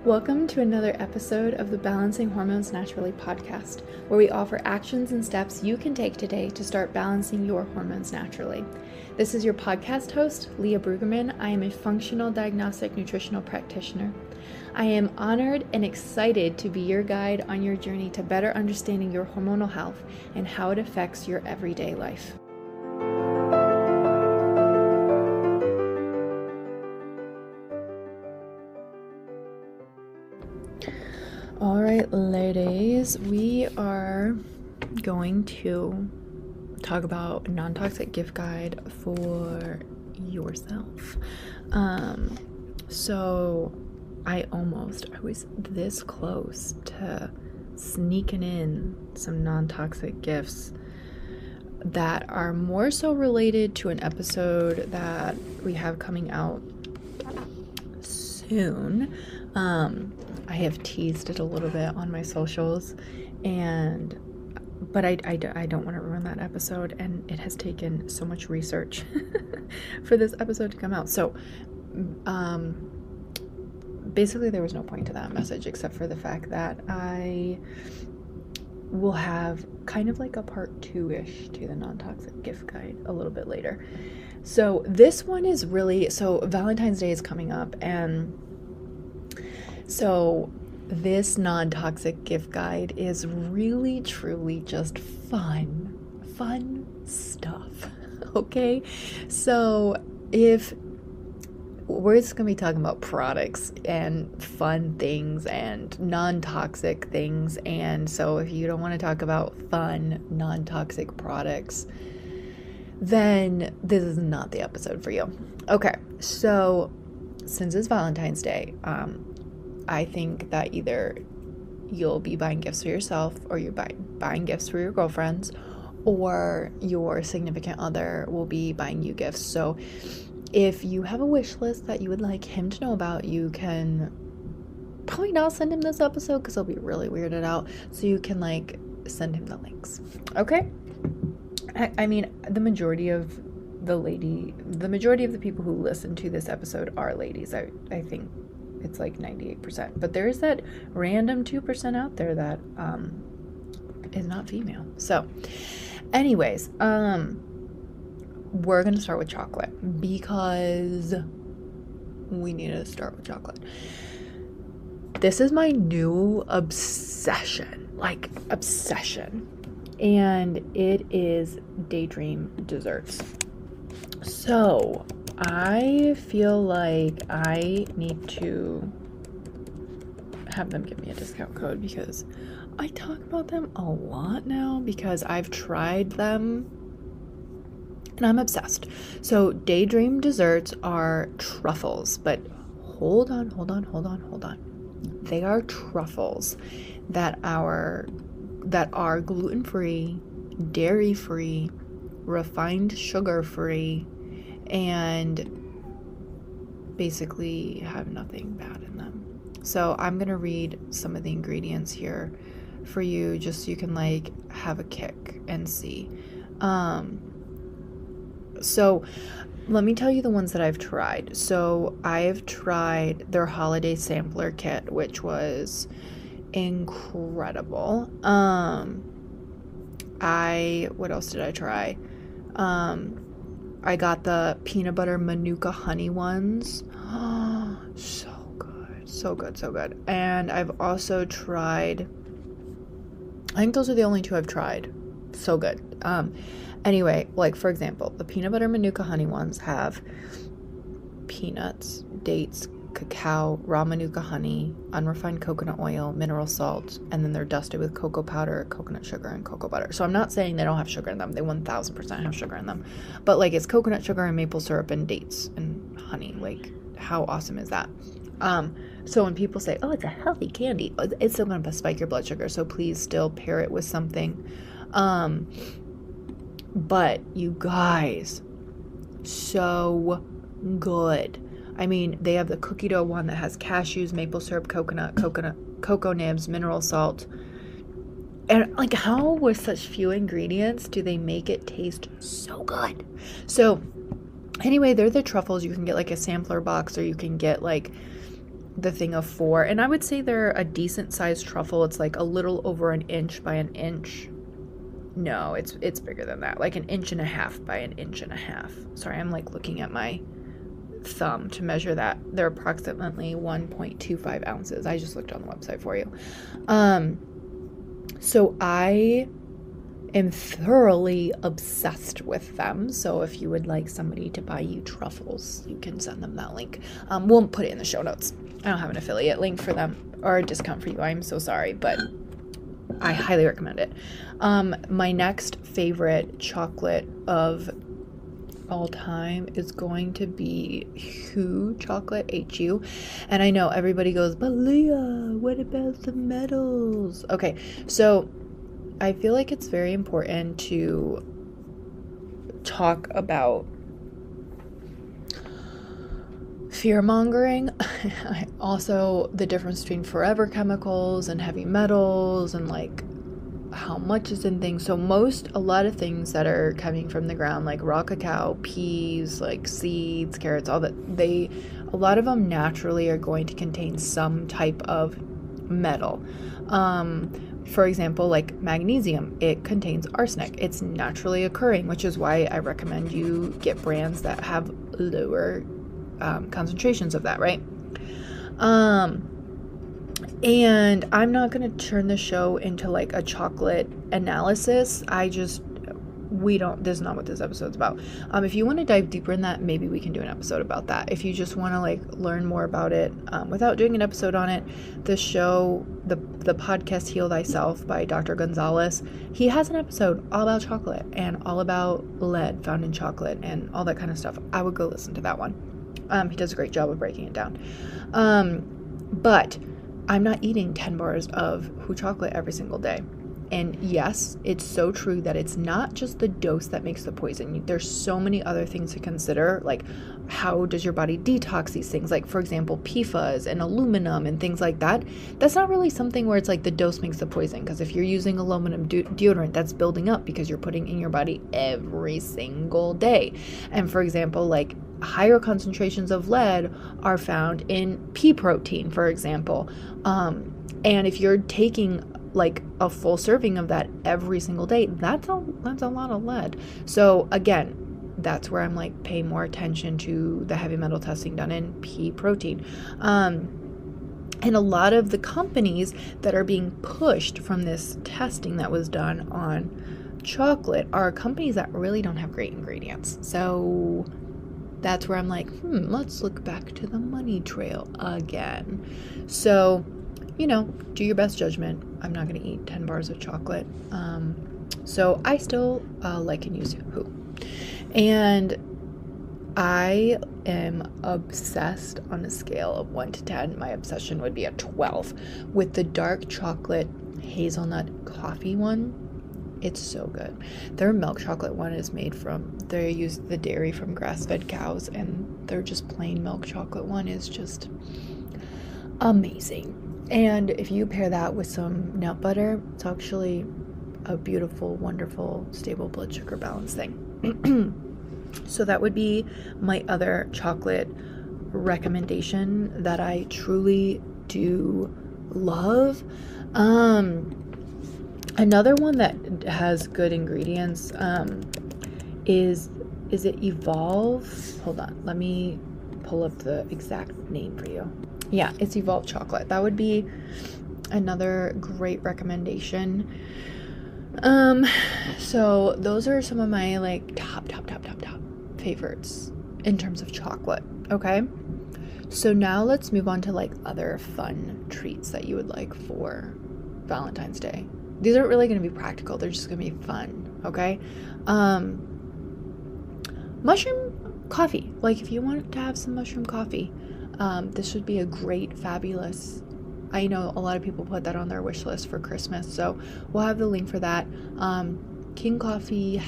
Welcome to another episode of the Balancing Hormones Naturally podcast, where we offer actions and steps you can take today to start balancing your hormones naturally. This is your podcast host, Leah Brueggemann. I am a functional diagnostic nutritional practitioner. I am honored and excited to be your guide on your journey to better understanding your hormonal health and how it affects your everyday life. All right, ladies, we are going to talk about a non-toxic gift guide for yourself. So I was this close to sneaking in some non-toxic gifts that are more so related to an episode that we have coming out soon. I have teased it a little bit on my socials, but I don't want to ruin that episode, and it has taken so much research for this episode to come out. So, basically there was no point to that message except for the fact that I will have kind of like a part 2-ish to the non-toxic gift guide a little bit later. So this one is so Valentine's Day is coming up, and so this non-toxic gift guide is really, truly just fun stuff, okay? So if we're just going to be talking about products and fun things and non-toxic things, and so if you don't want to talk about fun, non-toxic products, then this is not the episode for you. Okay, so since it's Valentine's Day, I think that either you'll be buying gifts for yourself, or you're buying gifts for your girlfriends, or your significant other will be buying you gifts. So if you have a wish list that you would like him to know about, you can probably not send him this episode because he'll be really weirded out. So you can send him the links. Okay? I mean, the majority of the people who listen to this episode are ladies. I think it's like 98%, but there is that random 2% out there that is not female. So anyways, we're gonna start with chocolate because we need to start with chocolate. This is my new obsession, and it is Daydream desserts. So I feel like I need to have them give me a discount code because I talk about them a lot now because I've tried them and I'm obsessed. So Daydream desserts are truffles, but hold on. They are truffles that are gluten-free, dairy-free, refined sugar-free, and basically have nothing bad in them. So I'm going to read some of the ingredients here for you just so you can have a kick and see. So let me tell you the ones that I've tried. So I've tried their holiday sampler kit, which was incredible. What else did I try? I got the peanut butter manuka honey ones. So good. And I've also tried, I think those are the only two I've tried. So good. Anyway, for example, the peanut butter manuka honey ones have peanuts, dates, cacao, raw manuka honey, unrefined coconut oil, mineral salt, and then they're dusted with cocoa powder, coconut sugar, and cocoa butter. So I'm not saying they don't have sugar in them. They 1000% have sugar in them. But it's coconut sugar and maple syrup and dates and honey. How awesome is that? So when people say, oh, it's a healthy candy, it's still going to spike your blood sugar. So please still pair it with something. But you guys, so good. I mean, they have the cookie dough one that has cashews, maple syrup, cocoa nibs, mineral salt. And how with such few ingredients do they make it taste so good? So anyway, they're the truffles. You can get a sampler box, or you can get the thing of 4, and I would say they're a decent sized truffle. It's like a little over an inch by an inch. No, it's bigger than that, like an inch and a half by an inch and a half. Sorry, I'm like looking at my thumb to measure that. They're approximately 1.25 ounces. I just looked on the website for you. So I am thoroughly obsessed with them. So if you would like somebody to buy you truffles, you can send them that link. We'll put it in the show notes. I don't have an affiliate link for them or a discount for you. I'm so sorry, but I highly recommend it. My next favorite chocolate of all time is going to be Hu chocolate, HU. And I know everybody goes, but Leah, what about the metals? Okay, so I feel like it's very important to talk about fear-mongering. Also the difference between forever chemicals and heavy metals and like how much is in things. So a lot of things that are coming from the ground, like raw cacao, peas, like seeds, carrots, all that, a lot of them naturally are going to contain some type of metal. For example, like magnesium, it contains arsenic. It's naturally occurring, which is why I recommend you get brands that have lower concentrations of that, right? And I'm not going to turn the show into like a chocolate analysis. This is not what this episode's about. If you want to dive deeper in that, maybe we can do an episode about that. If you just want to like learn more about it, without doing an episode on it, the podcast Heal Thyself by Dr. Gonzalez, he has an episode all about chocolate and all about lead found in chocolate and all that kind of stuff. I would go listen to that one. He does a great job of breaking it down. But I'm not eating 10 bars of Hu chocolate every single day. And yes, it's so true that it's not just the dose that makes the poison. There's so many other things to consider, like how does your body detox these things? Like, for example, PFAS and aluminum and things like that. That's not really something where it's like the dose makes the poison, because if you're using aluminum deodorant, that's building up because you're putting in your body every single day. And for example, like higher concentrations of lead are found in pea protein, for example. And if you're taking like a full serving of that every single day, that's a lot of lead. So again, that's where I'm like, pay more attention to the heavy metal testing done in pea protein. And a lot of the companies that are being pushed from this testing that was done on chocolate are companies that really don't have great ingredients. So that's where I'm like, let's look back to the money trail again. So, do your best judgment. I'm not going to eat 10 bars of chocolate. So I still like and use Hu. And I am obsessed on a scale of 1 to 10. My obsession would be a 12 with the dark chocolate hazelnut coffee one. It's so good. Their milk chocolate one is they use the dairy from grass-fed cows, and their just plain milk chocolate one is just amazing. And if you pair that with some nut butter, it's actually a beautiful, wonderful, stable blood sugar balance thing. So that would be my other chocolate recommendation that I truly do love. Another one that has good ingredients is it Evolve? Hold on, let me pull up the exact name for you. Yeah, it's Evolve chocolate. That would be another great recommendation. So those are some of my like top favorites in terms of chocolate. Okay, so now let's move on to like other fun treats that you would like for Valentine's Day. These aren't really going to be practical, they're just going to be fun. Okay, mushroom coffee. Like if you want to have some mushroom coffee, this would be a great, fabulous, I know a lot of people put that on their wish list for Christmas, so we'll have the link for that. King Coffee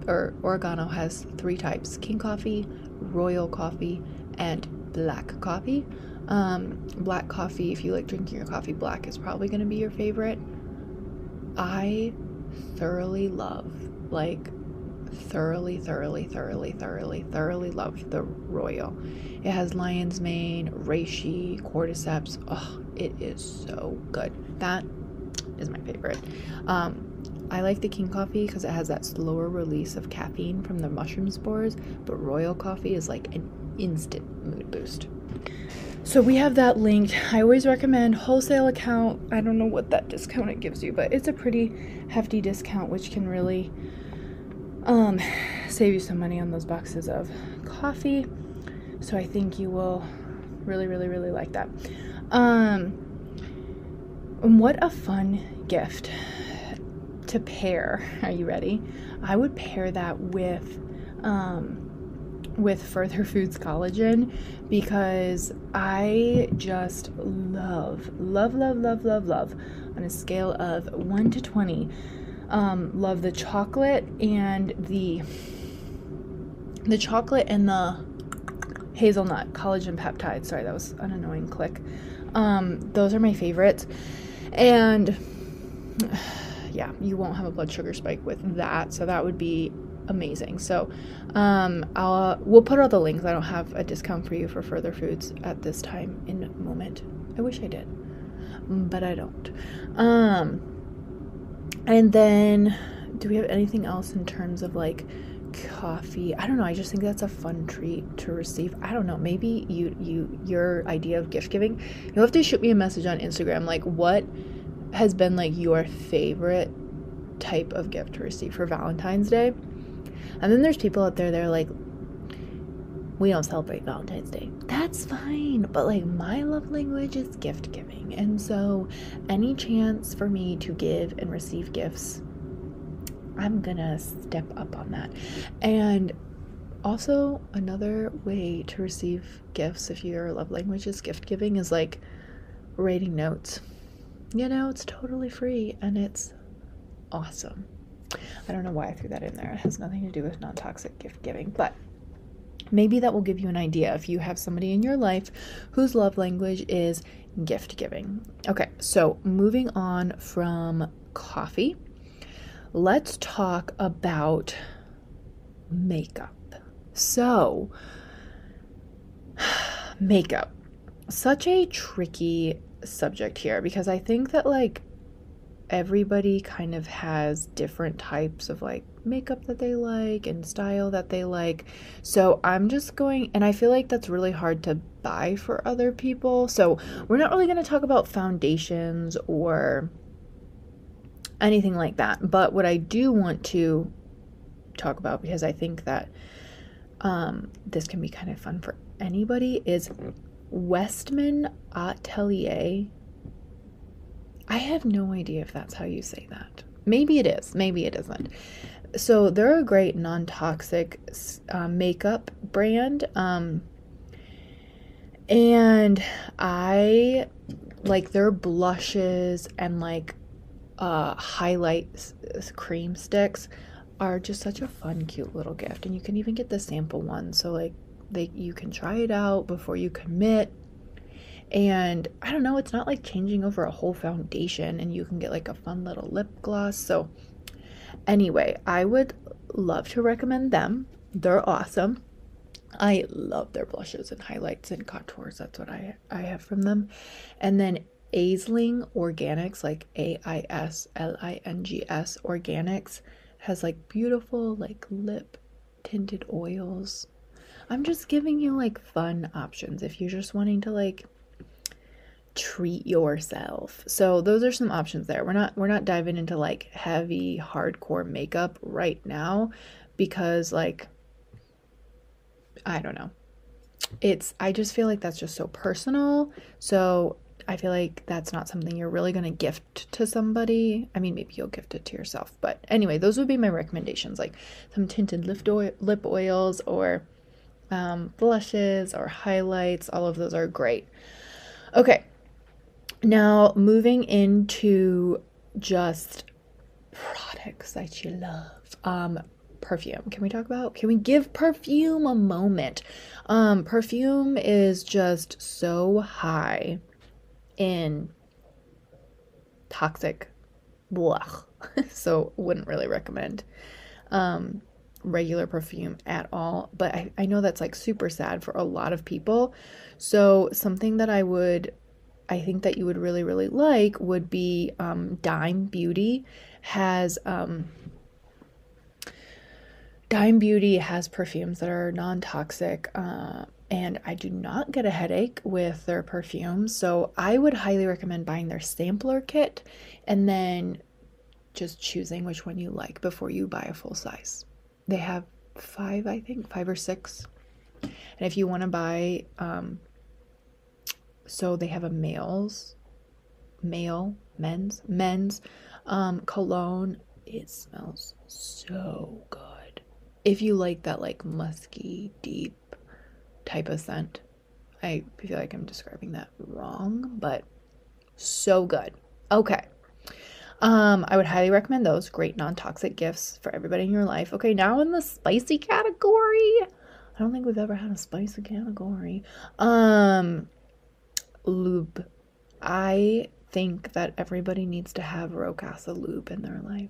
Oregano has 3 types: King Coffee, Royal Coffee, and Black Coffee. Black coffee, if you like drinking your coffee black, is probably going to be your favorite. I thoroughly love like thoroughly love the Royal. It has lion's mane, reishi, cordyceps. Oh, it is so good. That is my favorite. I like the King coffee because it has that slower release of caffeine from the mushroom spores, but Royal coffee is like an instant mood boost. So we have that linked. I always recommend wholesale account. I don't know what that discount it gives you, but it's a pretty hefty discount, which can really save you some money on those boxes of coffee. So I think you will really like that. What a fun gift to pair. Are you ready? I would pair that with Further Foods collagen, because I just love on a scale of 1 to 20, love the chocolate and the hazelnut collagen peptide. Sorry, that was an annoying click. Those are my favorites. And yeah, you won't have a blood sugar spike with that, so that would be amazing. So we'll put all the links. I don't have a discount for you for Further Foods at this time in a moment. I wish I did, but I don't. And then do we have anything else in terms of like coffee? I don't know. I just think that's a fun treat to receive. I don't know. Maybe your idea of gift giving, you'll have to shoot me a message on Instagram. Like, what has been like your favorite type of gift to receive for Valentine's Day? And then there's people out there that are like, we don't celebrate Valentine's Day. That's fine, but like my love language is gift giving, and so any chance for me to give and receive gifts, I'm gonna step up on that. And also, another way to receive gifts, if your love language is gift giving, is like writing notes. You know, it's totally free and it's awesome. I don't know why I threw that in there. It has nothing to do with non-toxic gift giving, but maybe that will give you an idea if you have somebody in your life whose love language is gift giving. Okay, so moving on from coffee, let's talk about makeup. So, makeup, such a tricky subject here, because I think that like everybody kind of has different types of like makeup that they like and style that they like. So I'm just going, and I feel like that's really hard to buy for other people. So we're not really going to talk about foundations or anything like that. But what I do want to talk about, because I think that this can be kind of fun for anybody, is Westman Atelier. I have no idea if that's how you say that. Maybe it is, maybe it isn't. So they're a great non-toxic makeup brand. And I like their blushes and like highlight cream sticks are just such a fun, cute little gift. And you can even get the sample one. So like you can try it out before you commit. And I don't know, it's not like changing over a whole foundation, and you can get like a fun little lip gloss. So anyway, I would love to recommend them. They're awesome. I love their blushes and highlights and contours. That's what I have from them. And then Aisling Organics, like Aisling Organics, has like beautiful like lip tinted oils. I'm just giving you like fun options if you're just wanting to like treat yourself. So those are some options there. We're not diving into like heavy hardcore makeup right now, because like I don't know, I just feel like that's just so personal. So I feel like that's not something you're really going to gift to somebody. I mean, maybe you'll gift it to yourself, but anyway, those would be my recommendations, like some tinted lip oils or blushes or highlights. All of those are great. Okay, now moving into just products that you love. Perfume. Can we give perfume a moment? Perfume is just so high in toxic blah. So wouldn't really recommend regular perfume at all, but I know that's like super sad for a lot of people. So something that I think that you would really, really like would be Dime Beauty has Dime Beauty has perfumes that are non-toxic, and I do not get a headache with their perfumes. So I would highly recommend buying their sampler kit and then just choosing which one you like before you buy a full size. They have 5, I think, 5 or 6. And if you want to buy, so they have a men's cologne. It smells so good. If you like that like musky, deep type of scent. I feel like I'm describing that wrong, but so good. Okay. I would highly recommend those. Great non-toxic gifts for everybody in your life. Okay, now in the spicy category. I don't think we've ever had a spicy category. Lube. I think that everybody needs to have Rocasa lube in their life.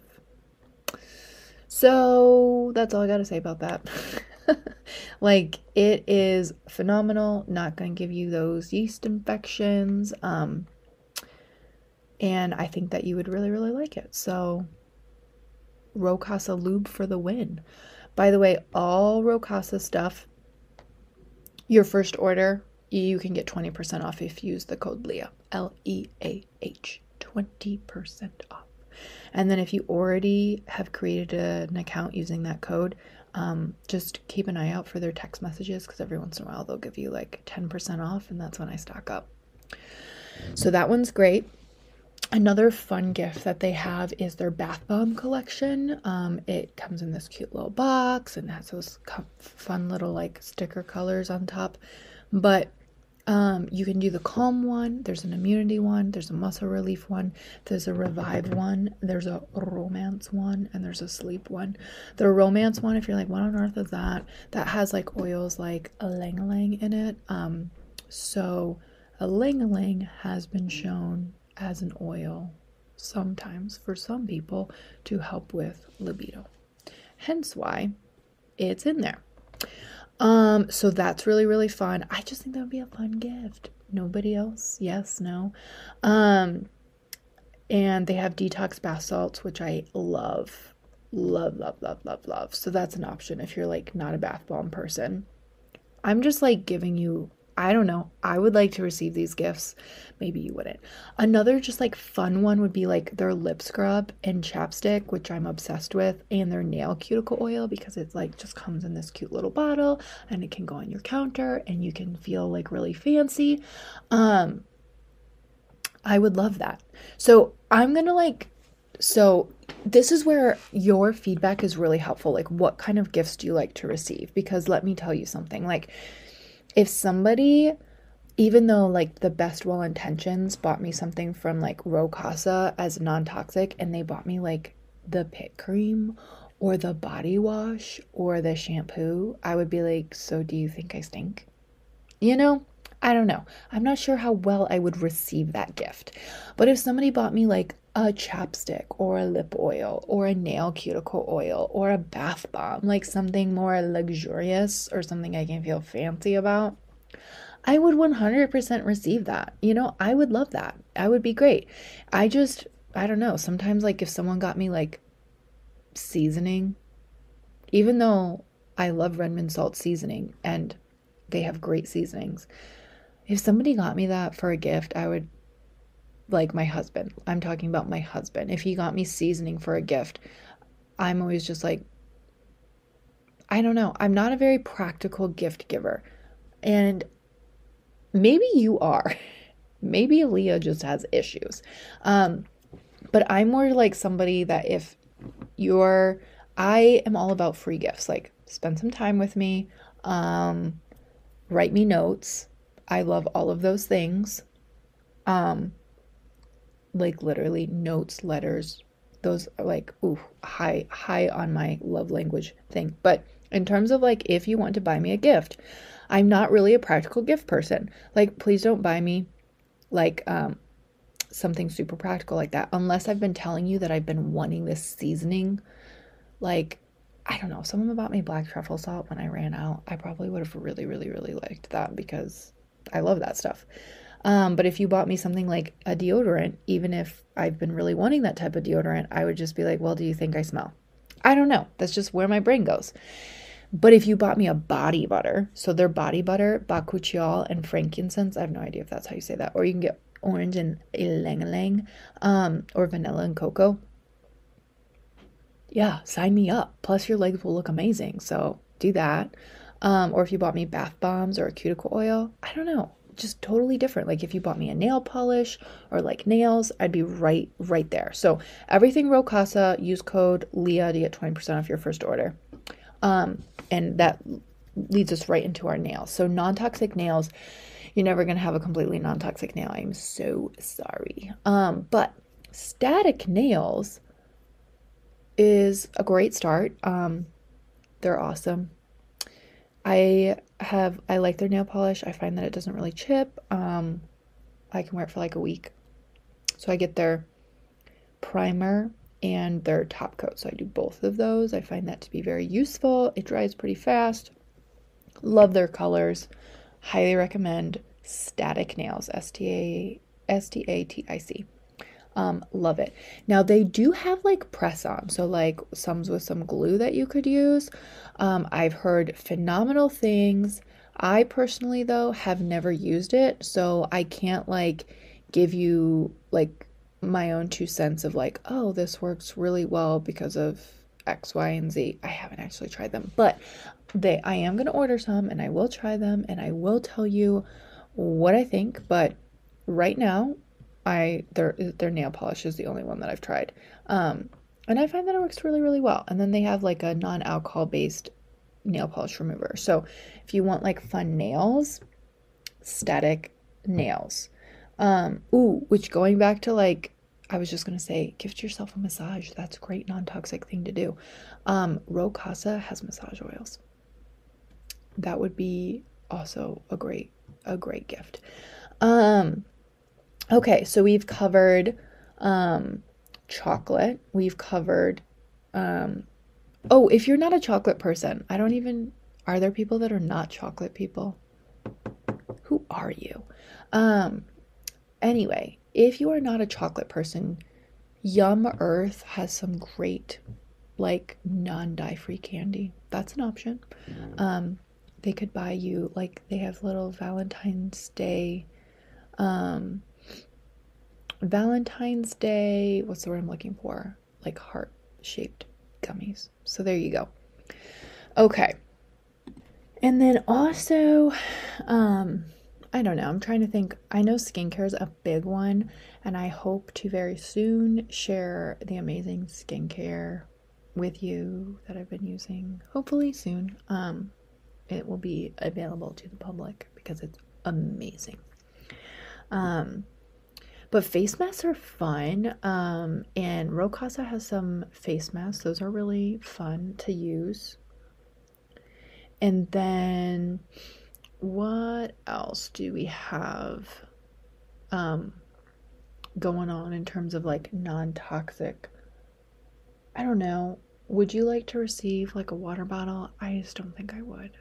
So that's all I got to say about that. Like, it is phenomenal. Not going to give you those yeast infections. And I think that you would really, really like it. So Rocasa lube for the win. By the way, all Rocasa stuff, your first order, you can get 20% off if you use the code Leah. Leah. 20% off. And then if you already have created an account using that code, just keep an eye out for their text messages, because every once in a while they'll give you like 10% off, and that's when I stock up. So that one's great. Another fun gift that they have is their bath bomb collection. It comes in this cute little box and has those fun little like sticker colors on top. But you can do the calm one, there's an immunity one, there's a muscle relief one, there's a revive one, there's a romance one, and there's a sleep one. The romance one, if you're like, what on earth is that? That has like oils like ylang-ylang in it. So ylang-ylang has been shown as an oil sometimes for some people to help with libido. Hence why it's in there. So that's really, really fun. I just think that would be a fun gift. Nobody else? Yes, no. And they have detox bath salts, which I love. Love, love, love, love, love. So that's an option if you're like not a bath bomb person. I'm just like giving you, I don't know. I would like to receive these gifts. Maybe you wouldn't. Another just like fun one would be like their lip scrub and chapstick, which I'm obsessed with, and their nail cuticle oil, because it's like just comes in this cute little bottle and it can go on your counter and you can feel like really fancy. I would love that. So I'm gonna like, so this is where your feedback is really helpful. Like, what kind of gifts do you like to receive? Because let me tell you something, like, if somebody, even though like the best well intentions, bought me something from like Rocasa as non-toxic, and they bought me like the pit cream or the body wash or the shampoo, I would be like, so do you think I stink? You know, I don't know. I'm not sure how well I would receive that gift. But if somebody bought me like a chapstick or a lip oil or a nail cuticle oil or a bath bomb, like something more luxurious or something I can feel fancy about, I would 100% receive that. You know, I would love that. I would be great. I don't know. Sometimes like if someone got me like seasoning, even though I love Redmond salt seasoning and they have great seasonings, if somebody got me that for a gift, I would, like my husband, I'm talking about my husband. If he got me seasoning for a gift, I'm always just like, I don't know. I'm not a very practical gift giver. And maybe you are. Maybe Leah just has issues. But I'm more like somebody that if I am all about free gifts. Like, spend some time with me. Write me notes. I love all of those things. Like literally notes, letters, those are like, ooh, high on my love language thing. But in terms of like, if you want to buy me a gift, I'm not really a practical gift person. Like, please don't buy me like, something super practical like that, unless I've been telling you that I've been wanting this seasoning. Like, I don't know, if someone bought me black truffle salt when I ran out, I probably would have really, really, really liked that because I love that stuff. But if you bought me something like a deodorant, even if I've been really wanting that type of deodorant, I would just be like, well, do you think I smell? I don't know. That's just where my brain goes. But if you bought me a body butter, so their body butter, bakuchiol and frankincense, I have no idea if that's how you say that, or you can get orange and ylang ylang, or vanilla and cocoa. Yeah, sign me up. Plus your legs will look amazing. So do that. Or if you bought me bath bombs or a cuticle oil, I don't know, just totally different. Like if you bought me a nail polish or like nails, I'd be right there. So everything Rocasa, use code Leah to get 20% off your first order. And that leads us right into our nails. So non-toxic nails, you're never going to have a completely non-toxic nail. I'm so sorry. But static nails is a great start. They're awesome. I like their nail polish. I find that it doesn't really chip. I can wear it for like a week. So I get their primer and their top coat. So I do both of those. I find that to be very useful. It dries pretty fast. Love their colors. Highly recommend Static Nails. Static. Love it. Now they do have like press on, so like some with some glue that you could use. I've heard phenomenal things. I personally though have never used it, so I can't like give you like my own 2 cents of like, oh, this works really well because of X, Y, and Z. I haven't actually tried them, but I am going to order some and I will try them and I will tell you what I think. But right now, their nail polish is the only one that I've tried. And I find that it works really, really well. And then they have like a non-alcohol based nail polish remover. So if you want like fun nails, Static Nails. Which going back to like, I was just going to say, gift yourself a massage. That's a great non-toxic thing to do. Rocasa has massage oils. That would be also a great gift. Okay, so we've covered chocolate. We've covered if you're not a chocolate person, are there people that are not chocolate people? Who are you? Anyway, if you are not a chocolate person, Yum Earth has some great like non-dye-free candy. That's an option. They could buy you, like, they have little Valentine's Day, what's the word I'm looking for? Like heart-shaped gummies. So there you go. Okay. And then also, I don't know, I'm trying to think. I know skincare is a big one, and I hope to very soon share the amazing skincare with you that I've been using. Hopefully soon. It will be available to the public because it's amazing. But face masks are fun. And Rocasa has some face masks. Those are really fun to use. And then what else do we have going on in terms of like non-toxic? I don't know. Would you like to receive like a water bottle? I just don't think I would.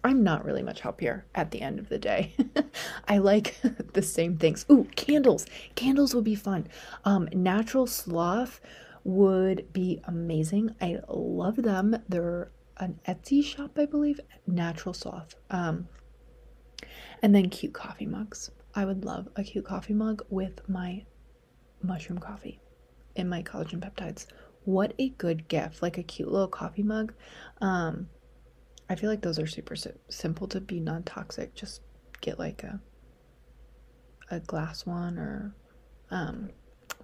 I'm not really much help here at the end of the day. I like the same things. Ooh, candles. Candles would be fun. Natural Sloth would be amazing. I love them. They're an Etsy shop, I believe. Natural Sloth. And then cute coffee mugs. I would love a cute coffee mug with my mushroom coffee and my collagen peptides. What a good gift. Like a cute little coffee mug. I feel like those are super simple to be non-toxic. Just get like a glass one, or well,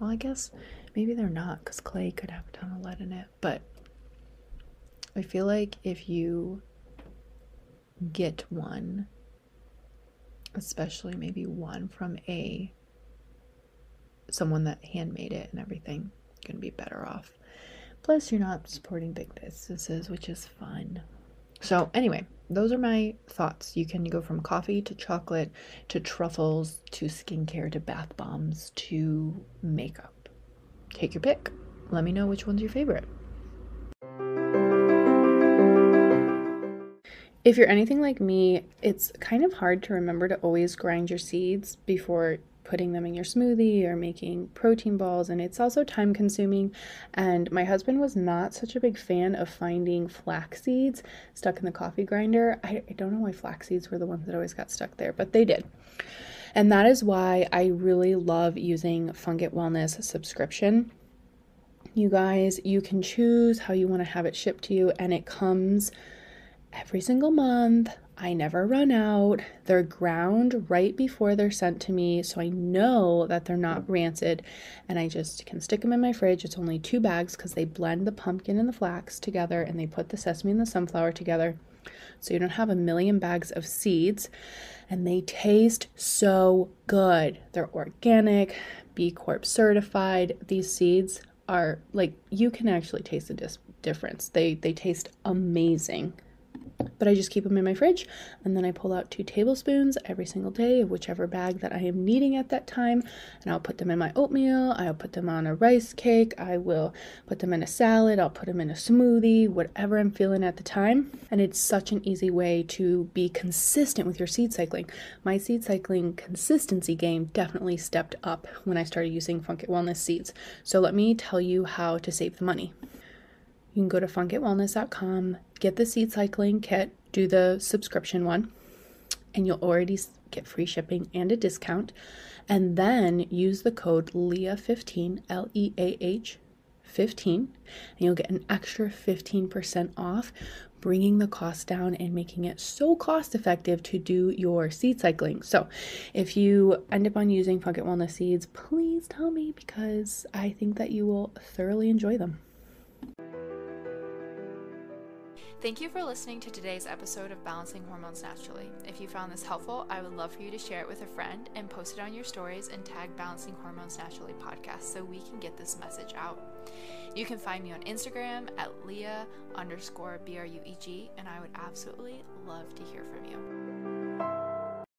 I guess maybe they're not, because clay could have a ton of lead in it. But I feel like if you get one, especially maybe one from someone that handmade it and everything, you're gonna be better off. Plus you're not supporting big businesses, which is fun. So anyway, those are my thoughts. You can go from coffee to chocolate to truffles to skincare to bath bombs to makeup. Take your pick. Let me know which one's your favorite. If you're anything like me, it's kind of hard to remember to always grind your seeds before putting them in your smoothie or making protein balls, and it's also time consuming. And my husband was not such a big fan of finding flax seeds stuck in the coffee grinder. I don't know why flax seeds were the ones that always got stuck there, but they did. And that is why I really love using Funk It Wellness subscription. You guys, you can choose how you want to have it shipped to you, and it comes every single month. I never run out. They're ground right before they're sent to me, so I know that they're not rancid, and I just can stick them in my fridge. It's only 2 bags because they blend the pumpkin and the flax together, and they put the sesame and the sunflower together, so you don't have a million bags of seeds, and they taste so good. They're organic, B Corp certified. These seeds are like, you can actually taste the difference. They taste amazing. But I just keep them in my fridge, and then I pull out 2 tablespoons every single day of whichever bag that I am needing at that time, and I'll put them in my oatmeal, I'll put them on a rice cake, I will put them in a salad, I'll put them in a smoothie, whatever I'm feeling at the time. And it's such an easy way to be consistent with your seed cycling. My seed cycling consistency game definitely stepped up when I started using Funk It Wellness seeds. So let me tell you how to save the money. You can go to funkitwellness.com, get the seed cycling kit, do the subscription one, and you'll already get free shipping and a discount. And then use the code LEAH15, LEAH 15, and you'll get an extra 15% off, bringing the cost down and making it so cost effective to do your seed cycling. So if you end up on using Funk It Wellness seeds, please tell me, because I think that you will thoroughly enjoy them. Thank you for listening to today's episode of Balancing Hormones Naturally. If you found this helpful, I would love for you to share it with a friend and post it on your stories and tag Balancing Hormones Naturally podcast so we can get this message out. You can find me on Instagram at Leah_BRUEG, and I would absolutely love to hear from you.